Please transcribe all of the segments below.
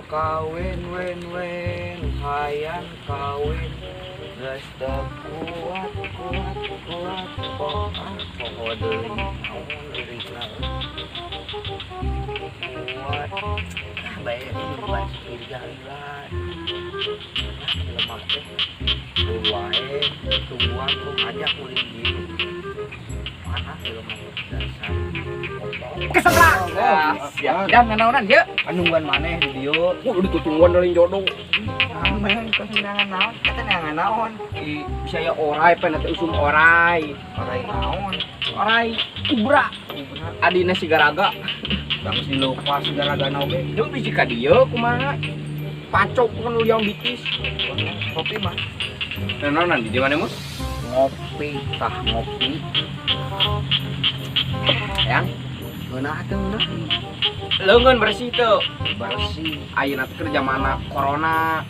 kawin wen hayang kawin geus teu kuat poho deui naon lirikna kuat bae buat jalan lemak teh wae tungguan lu ngajak ulin gitu mana lemak dasar kesebelah dan nganaonan ye anungguan maneh di dieu udah tutungguan dari jodoh amen kesenangan naon kata nangan naon bisa ya orai pengen usum orai naon orai kubra adina sigaraga yang si lupa segala oge itu bisi ka dieu kumaha pacok kan lu yang bitis kopi mah naonan di mana mus ngopi yang geunah teuing leungeun bersih tuh bersih ayeuna teh zamana corona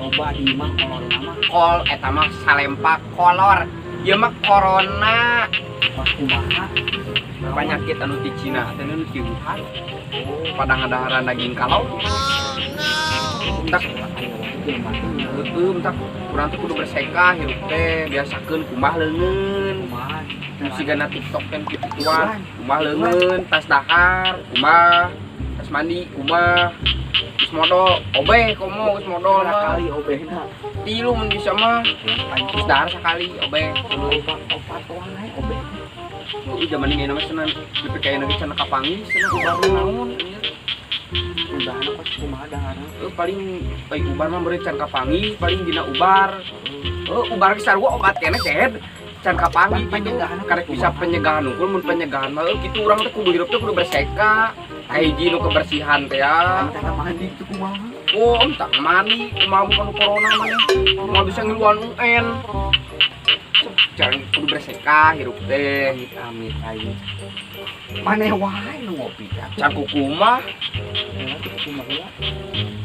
loba di mah corona mah kol eta mah salempak kolor ieu mah corona pas kumaha penyakit anu di Cina teh anu di Wuhan pada ngadaharan daging kalau tak tak kurang tuh kudu berseka hirup teh biasakeun kumah leungeun sigana TikTok kan kituan kumah leungeun tas dahar kumah tas mandi kumah geus modal obeh komo geus modal mah kali obehna 3 mun bisa mah geus dahar sakali obeh opat wae obeh zaman ini nama senan dipikain lagi cenah kapangi senan ubar naon udah pas kumaha dahar paling baik ubar mah beri can kapangi paling dina ubar ubar ge sarua obat keneh ced can kapangi pencegahan karek bisa pencegahan unggul mun pencegahan mah kitu urang teh kudu hirup teh kudu berseka hiji nu kebersihan teh ya teh mandi tuh kumaha tak mandi kumaha bukan corona mah mau bisa ngiluan UN jangan kudu berseka hirup teh amit aing maneh wae nu ngopi can kukumah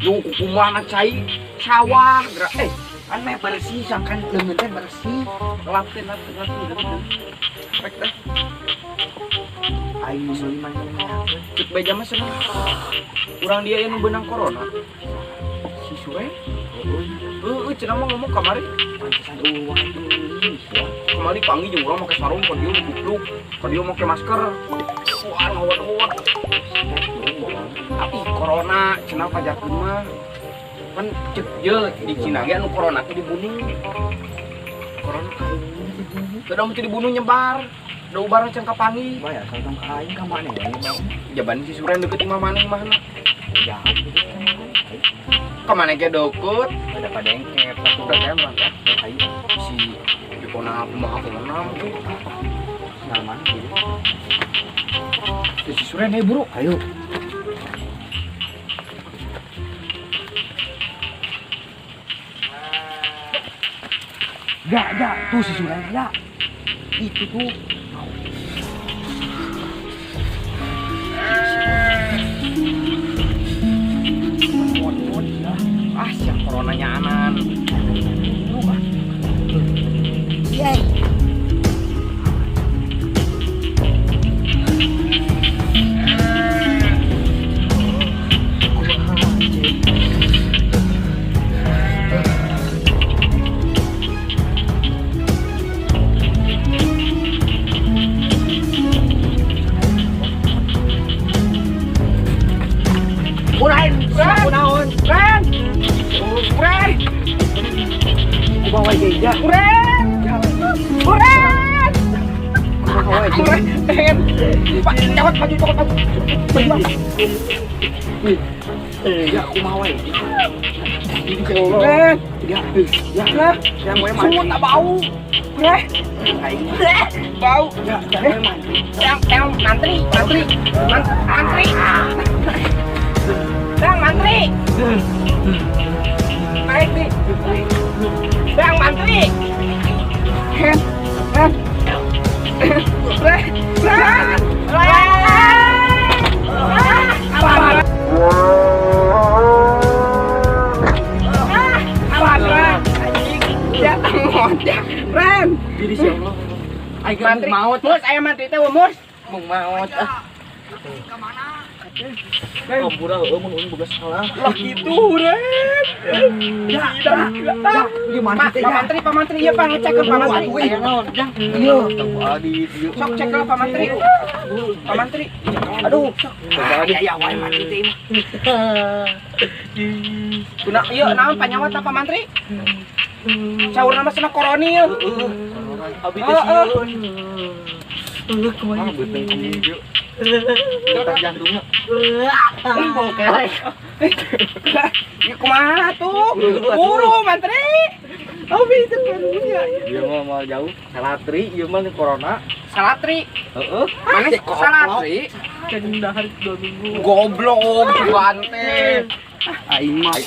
lu kukumah na cai sawah gerak kan meh bersih sangkan leungeun teh bersih lapin rek teh aing meuli maneh cek beja mah seneng urang dia yang benang corona si Sure cenah mah ngomong kamari pantesan wae kemari panggil jeung urang make sarung ka dieu bukluk ka dieu make masker wah ngawat tapi corona cenah pajakeun mah kan cek je di Cina ge anu corona teh dibunuh corona kada mesti dibunuh nyebar da ubar can kapangi bayar sareng ka aing ka maneh jaban si Suren deket imah maneh imahna jahat gitu ka maneh ge deket ada pada engkep udah teh mah ya aing si dipona kumaha tuh nyaman gitu si Suren buru ayo Gak, tuh si Suraya. Itu tuh. Siang coronanya aman. Yeay. Bawa aja, Pak, cawat maju. Ya, aku mau ya. Yang gue semut tak bau. Bau. Yang mantri. Yang mantri. Naik nih. Yang mantri. Ren, Jadi siapa? mantri maut, mus, ayam mantri teh mus, Mau maut. Kemana? Kampura mun boga salah. Lah gitu, Ren. Ya, gimana teh? Pak Mantri ieu Pak ngecekeun Pak Mantri. Aya naon, Jang? Iya. Adit, ieu. Sok cek lah Pak Mantri. Pak Mantri. Aduh, sok. Ya wae mati teh mah. Kuna ieu naon panyawa Pak Mantri? Caurna mah cenah koronil. Abi teh sieun. Kumaha beuteung kumaha ieu. Detak jantungnya. Embol kerek. Ya kumaha tuh? Buru Mantri. Abi itu karunya. Ieu mah mal jauh. Salatri ieu mah corona. Salatri. Heeh. Mana salatri? Kan dahar 2 minggu. Goblok, bante. Aing mah